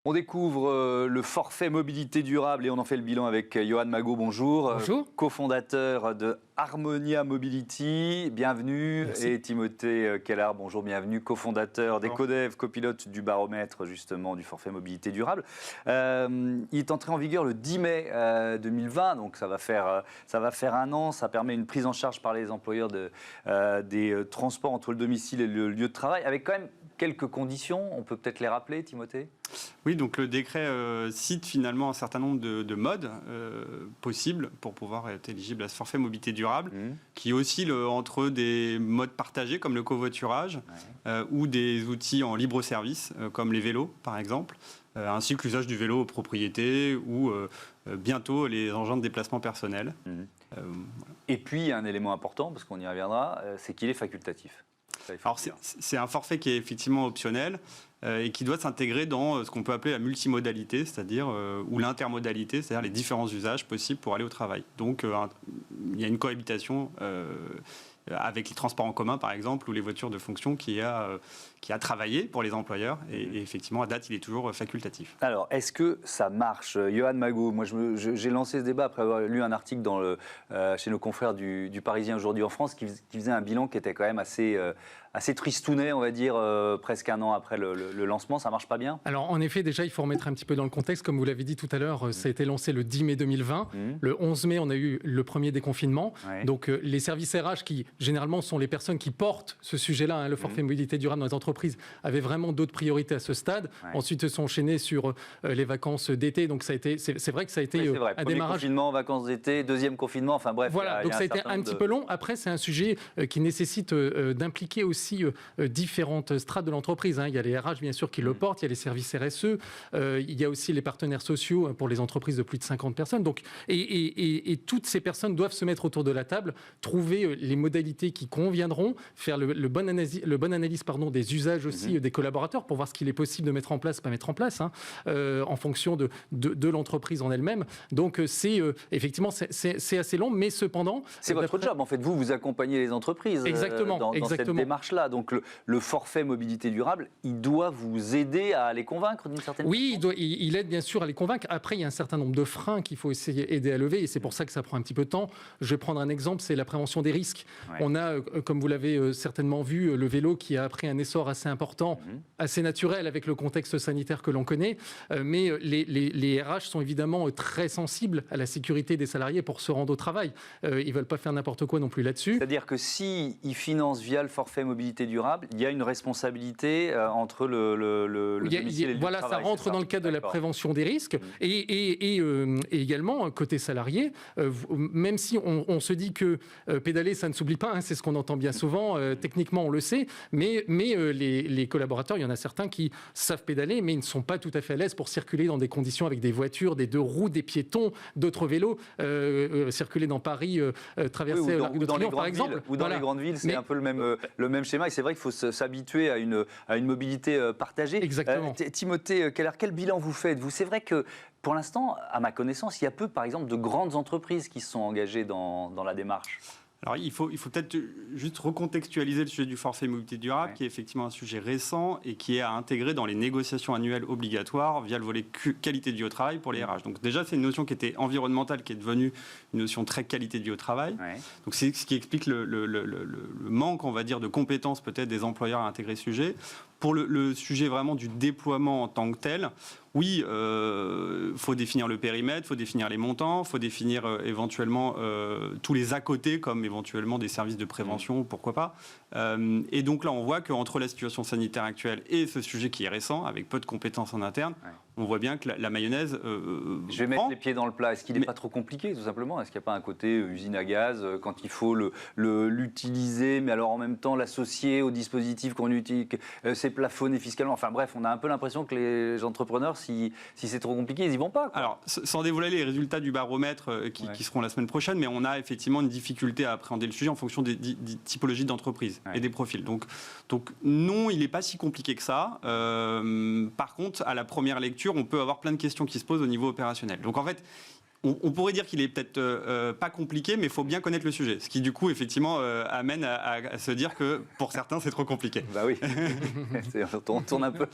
On découvre le forfait mobilité durable et on en fait le bilan avec Johan Magot. Bonjour. Bonjour. Cofondateur de Harmonia Mobility. Bienvenue. Merci. Et Timothée Kellard, bonjour, bienvenue. Cofondateur des Codev, copilote du baromètre justement du forfait mobilité durable. Il est entré en vigueur le 10 mai 2020, donc ça va faire un an. Ça permet une prise en charge par les employeurs des transports entre le domicile et le lieu de travail, avec quand même quelques conditions. On peut peut-être les rappeler, Timothée ? Oui, donc le décret cite finalement un certain nombre de modes possibles pour pouvoir être éligible à ce forfait mobilité durable, qui oscille entre des modes partagés comme le covoiturage ou des outils en libre service comme les vélos par exemple, ainsi que l'usage du vélo aux propriétés ou bientôt les engins de déplacement personnel. Voilà. Et puis il y a un élément important, parce qu'on y reviendra, c'est qu'il est facultatif. Alors c'est un forfait qui est effectivement optionnel et qui doit s'intégrer dans ce qu'on peut appeler la multimodalité, c'est-à-dire ou l'intermodalité, c'est-à-dire les différents usages possibles pour aller au travail. Donc il y a une cohabitation avec les transports en commun par exemple ou les voitures de fonction qui a travaillé pour les employeurs et effectivement à date il est toujours facultatif. Alors est-ce que ça marche, Johan Magot? Moi j'ai lancé ce débat après avoir lu un article chez nos confrères du Parisien aujourd'hui en France qui faisait un bilan qui était quand même assez tristounet, on va dire, presque un an après le lancement. Ça marche pas bien? Alors en effet, déjà il faut remettre un petit peu dans le contexte, comme vous l'avez dit tout à l'heure, ça a été lancé le 10 mai 2020. Le 11 mai, on a eu le premier déconfinement. Donc les services RH qui généralement sont les personnes qui portent ce sujet-là, le forfait mobilité durable dans les entreprises, avaient vraiment d'autres priorités à ce stade. Ensuite se sont enchaînés sur les vacances d'été. Donc c'est vrai que ça a été un démarrage. Confinement, vacances d'été, deuxième confinement, enfin bref. Voilà, donc ça a été un petit peu long. Après, c'est un sujet qui nécessite d'impliquer aussi différentes strates de l'entreprise. Il y a les RH, bien sûr, qui le portent, il y a les services RSE, il y a aussi les partenaires sociaux pour les entreprises de plus de 50 personnes. Donc, et toutes ces personnes doivent se mettre autour de la table, trouver les modalités qui conviendront, faire le bon analyse des usages aussi des collaborateurs pour voir ce qu'il est possible de mettre en place, pas mettre en place, en fonction de l'entreprise en elle-même. Donc, effectivement, c'est assez long, mais cependant... C'est votre job, en fait. Vous accompagnez les entreprises dans cette démarche-là. Donc, le forfait mobilité durable, il doit vous aider à les convaincre d'une certaine façon? Oui, il aide bien sûr à les convaincre. Après, il y a un certain nombre de freins qu'il faut essayer d'aider à lever et c'est pour ça que ça prend un petit peu de temps. Je vais prendre un exemple, c'est la prévention des risques. On a, comme vous l'avez certainement vu, le vélo qui a pris un essor assez important, assez naturel avec le contexte sanitaire que l'on connaît. Mais les RH sont évidemment très sensibles à la sécurité des salariés pour se rendre au travail. Ils ne veulent pas faire n'importe quoi non plus là-dessus. C'est-à-dire que s'ils financent via le forfait mobilité durable, il y a une responsabilité entre le domicile et le voilà, travail. Ça rentre dans le cadre de la prévention des risques. Et également, côté salarié, même si on se dit que pédaler, ça ne s'oublie pas, c'est ce qu'on entend bien souvent, techniquement on le sait, mais les collaborateurs, il y en a certains qui savent pédaler, mais ils ne sont pas tout à fait à l'aise pour circuler dans des conditions avec des voitures, des deux roues, des piétons, d'autres vélos, circuler dans Paris, traverser l'Arc de Triomphe par exemple. Ou dans les grandes villes, c'est un peu le même schéma, et c'est vrai qu'il faut s'habituer à une mobilité partagée. Exactement. Timothée Kellard, quel bilan vous faites, vous? C'est vrai que pour l'instant, à ma connaissance, il y a peu, par exemple, de grandes entreprises qui se sont engagées dans la démarche. Alors, il faut peut-être juste recontextualiser le sujet du forfait mobilité durable, qui est effectivement un sujet récent et qui est à intégrer dans les négociations annuelles obligatoires via le volet qualité de vie au travail pour les RH. Donc déjà, c'est une notion qui était environnementale, qui est devenue une notion très qualité de vie au travail. Donc c'est ce qui explique le manque, on va dire, de compétences peut-être des employeurs à intégrer ce sujet. Pour le sujet vraiment du déploiement en tant que tel, oui, faut définir le périmètre, faut définir les montants, faut définir éventuellement tous les à côté, comme éventuellement des services de prévention, pourquoi pas. Et donc là, on voit qu'entre la situation sanitaire actuelle et ce sujet qui est récent, avec peu de compétences en interne, on voit bien que la mayonnaise Je vais mettre les pieds dans le plat. Est-ce qu'il n'est pas trop compliqué, tout simplement? Est-ce qu'il n'y a pas un côté usine à gaz quand il faut l'utiliser, mais alors en même temps l'associer au dispositif qu'on utilise, c'est plafonné fiscalement? Enfin bref, on a un peu l'impression que les entrepreneurs, si c'est trop compliqué, ils n'y vont pas, quoi. Alors, sans dévoiler les résultats du baromètre qui seront la semaine prochaine, mais on a effectivement une difficulté à appréhender le sujet en fonction des typologies d'entreprises et des profils. Donc non, il n'est pas si compliqué que ça. Par contre, à la première lecture, on peut avoir plein de questions qui se posent au niveau opérationnel. Donc en fait, on pourrait dire qu'il est peut-être pas compliqué, mais il faut bien connaître le sujet. Ce qui, du coup, effectivement, amène à se dire que pour certains, c'est trop compliqué. Bah oui, on tourne un peu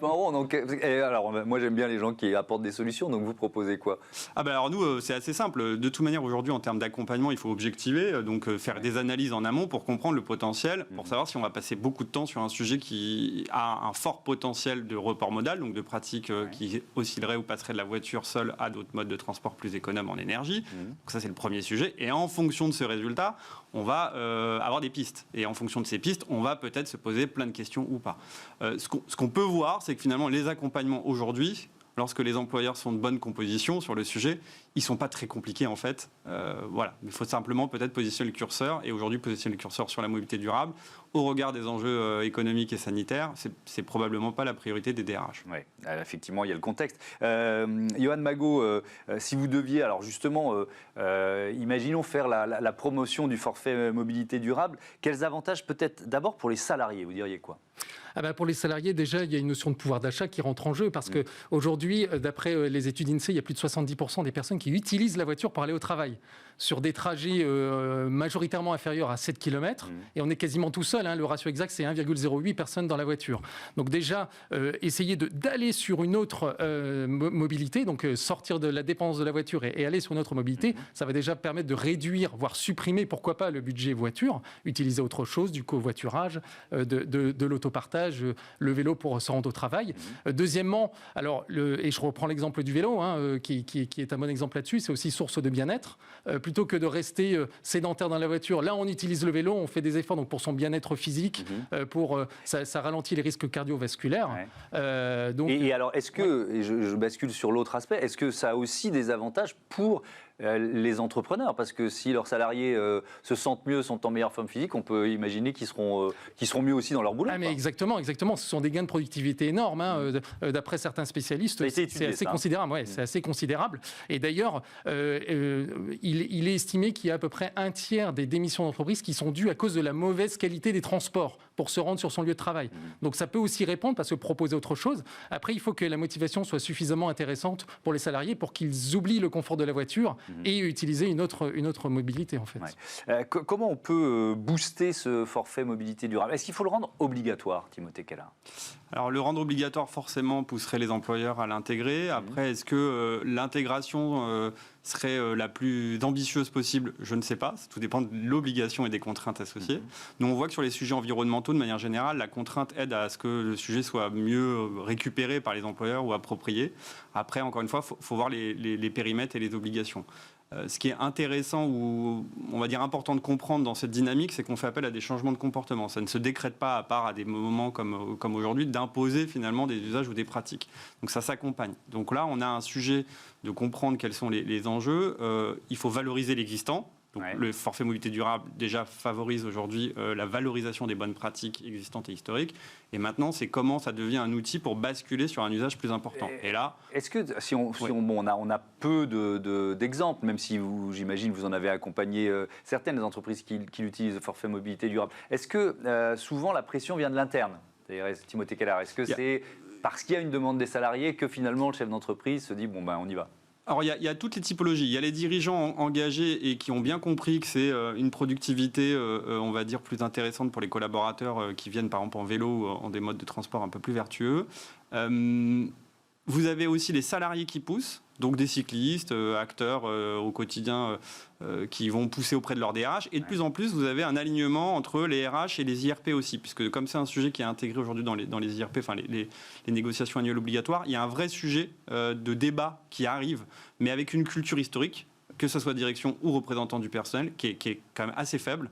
en rond. Donc, alors, moi, j'aime bien les gens qui apportent des solutions. Donc, vous proposez quoi? Alors nous, c'est assez simple. De toute manière, aujourd'hui, en termes d'accompagnement, il faut objectiver, donc faire des analyses en amont pour comprendre le potentiel, pour savoir si on va passer beaucoup de temps sur un sujet qui a un fort potentiel de report modal, donc de pratiques qui oscilleraient ou passeraient de la voiture seule à d'autres modes de transport plus économes en énergie. Donc ça, c'est le premier sujet. Et en fonction de ce résultat, on va avoir des pistes. Et en fonction de ces pistes, on va peut-être se poser plein de questions ou pas. Ce qu'on peut voir, c'est que finalement, les accompagnements aujourd'hui, lorsque les employeurs sont de bonne composition sur le sujet, ils ne sont pas très compliqués en fait. Voilà. Il faut simplement peut-être positionner le curseur, et aujourd'hui positionner le curseur sur la mobilité durable. Au regard des enjeux économiques et sanitaires, c'est probablement pas la priorité des DRH. Oui, effectivement, il y a le contexte. Johan Magot, si vous deviez, alors justement, imaginons faire la promotion du forfait mobilité durable, quels avantages peut-être d'abord pour les salariés, vous diriez quoi? Pour les salariés, déjà, il y a une notion de pouvoir d'achat qui rentre en jeu parce qu'aujourd'hui, d'après les études INSEE, il y a plus de 70% des personnes qui utilisent la voiture pour aller au travail sur des trajets majoritairement inférieurs à 7 km. Et on est quasiment tout seul. Le ratio exact, c'est 1,08 personnes dans la voiture. Donc déjà, essayer d'aller sur une autre mobilité, donc sortir de la dépense de la voiture et aller sur une autre mobilité, ça va déjà permettre de réduire, voire supprimer, pourquoi pas, le budget voiture, utiliser autre chose, du covoiturage, de l'autopartage, le vélo pour se rendre au travail. Deuxièmement, et je reprends l'exemple du vélo, qui est un bon exemple là-dessus, c'est aussi source de bien-être. Plutôt que de rester sédentaire dans la voiture, là on utilise le vélo, on fait des efforts donc pour son bien-être physique, ça ralentit les risques cardiovasculaires. Ouais. Et alors, est-ce que, et je bascule sur l'autre aspect, est-ce que ça a aussi des avantages pour les entrepreneurs? Parce que si leurs salariés se sentent mieux, sont en meilleure forme physique, on peut imaginer qu'ils seront mieux aussi dans leur boulot. Mais exactement. Ce sont des gains de productivité énormes. D'après certains spécialistes, c'est assez considérable. Ouais, c'est assez considérable. Et d'ailleurs, il est estimé qu'il y a à peu près un tiers des démissions d'entreprise qui sont dues à cause de la mauvaise qualité des transports pour se rendre sur son lieu de travail. Donc ça peut aussi répondre parce que proposer autre chose. Après, il faut que la motivation soit suffisamment intéressante pour les salariés pour qu'ils oublient le confort de la voiture et utiliser une autre mobilité en fait. Ouais. Comment on peut booster ce forfait mobilité durable? Est-ce qu'il faut le rendre obligatoire, Timothée Keller? Alors le rendre obligatoire forcément pousserait les employeurs à l'intégrer. Après, est-ce que l'intégration serait la plus ambitieuse possible? Je ne sais pas. Tout dépend de l'obligation et des contraintes associées. Nous, on voit que sur les sujets environnementaux, de manière générale, la contrainte aide à ce que le sujet soit mieux récupéré par les employeurs ou approprié. Après, encore une fois, il faut voir les périmètres et les obligations. Ce qui est intéressant ou, on va dire, important de comprendre dans cette dynamique, c'est qu'on fait appel à des changements de comportement. Ça ne se décrète pas, à part à des moments comme aujourd'hui, d'imposer finalement des usages ou des pratiques. Donc ça s'accompagne. Donc là, on a un sujet de comprendre quels sont les enjeux. Il faut valoriser l'existant. Donc, le forfait mobilité durable déjà favorise aujourd'hui la valorisation des bonnes pratiques existantes et historiques. Et maintenant, c'est comment ça devient un outil pour basculer sur un usage plus important. Et là, est-ce que on a peu d'exemples, même si j'imagine vous en avez accompagné certaines entreprises qui utilisent le forfait mobilité durable. Est-ce que souvent la pression vient de l'interne? Timothée Keller, est-ce que c'est parce qu'il y a une demande des salariés que finalement le chef d'entreprise se dit on y va? Alors, il y a toutes les typologies. Il y a les dirigeants engagés et qui ont bien compris que c'est une productivité, on va dire, plus intéressante pour les collaborateurs qui viennent, par exemple, en vélo ou en des modes de transport un peu plus vertueux. Vous avez aussi les salariés qui poussent, donc des cyclistes, acteurs au quotidien qui vont pousser auprès de leur DRH. Et de plus en plus, vous avez un alignement entre les RH et les IRP aussi, puisque comme c'est un sujet qui est intégré aujourd'hui dans les IRP, enfin les négociations annuelles obligatoires, il y a un vrai sujet de débat qui arrive, mais avec une culture historique, que ce soit direction ou représentant du personnel, qui est quand même assez faible.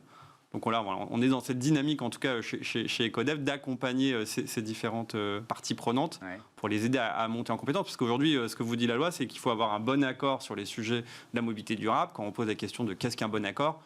Donc là, on est dans cette dynamique, en tout cas chez Ecodev, d'accompagner ces différentes parties prenantes pour les aider à monter en compétence. Parce qu'aujourd'hui, ce que vous dit la loi, c'est qu'il faut avoir un bon accord sur les sujets de la mobilité durable. Quand on pose la question de qu'est-ce qu'un bon accord,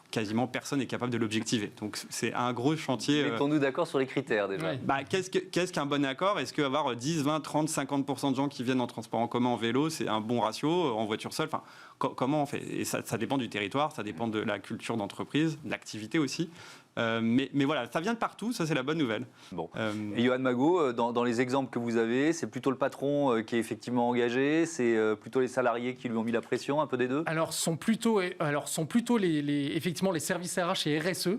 quasiment personne n'est capable de l'objectiver. Donc c'est un gros chantier. Mettons-nous d'accord sur les critères déjà. Qu'est-ce qu'un bon accord? Est-ce qu'avoir 10, 20, 30, 50% de gens qui viennent en transport en commun en vélo, c'est un bon ratio? En voiture seule, comment on fait? Et ça dépend du territoire, ça dépend de la culture d'entreprise, de l'activité aussi. Mais voilà, ça vient de partout, ça c'est la bonne nouvelle. Bon. Et Johan Magot, dans les exemples que vous avez, c'est plutôt le patron qui est effectivement engagé, c'est plutôt les salariés qui lui ont mis la pression, un peu des deux? Alors, sont plutôt effectivement les services RH et RSE,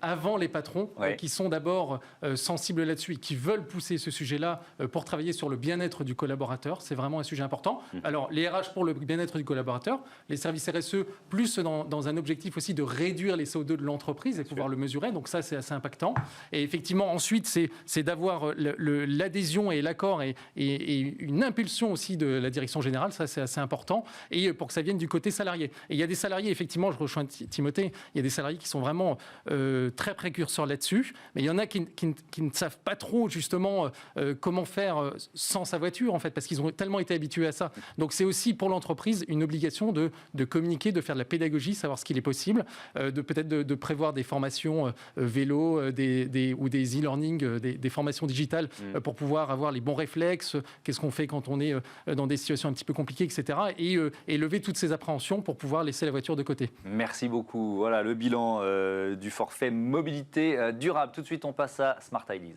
avant les patrons, qui sont d'abord sensibles là-dessus et qui veulent pousser ce sujet-là pour travailler sur le bien-être du collaborateur. C'est vraiment un sujet important. Alors, les RH pour le bien-être du collaborateur, les services RSE, plus dans un objectif aussi de réduire les CO2 de l'entreprise et pouvoir le mesurer. Donc ça, c'est assez impactant. Et effectivement, ensuite, c'est d'avoir l'adhésion et l'accord et une impulsion aussi de la direction générale. Ça, c'est assez important. Et pour que ça vienne du côté salarié. Et il y a des salariés, effectivement, je rejoins Timothée, il y a des salariés qui sont vraiment très précurseurs là-dessus. Mais il y en a qui ne savent pas trop, justement, comment faire sans sa voiture, en fait, parce qu'ils ont tellement été habitués à ça. Donc c'est aussi pour l'entreprise une obligation de communiquer, de faire de la pédagogie, savoir ce qu'il est possible, peut-être de prévoir des formations vélo ou des e-learning, des formations digitales pour pouvoir avoir les bons réflexes, qu'est-ce qu'on fait quand on est dans des situations un petit peu compliquées, etc. Et lever toutes ces appréhensions pour pouvoir laisser la voiture de côté. Merci beaucoup. Voilà le bilan du forfait mobilité durable. Tout de suite, on passe à Smart Ideas.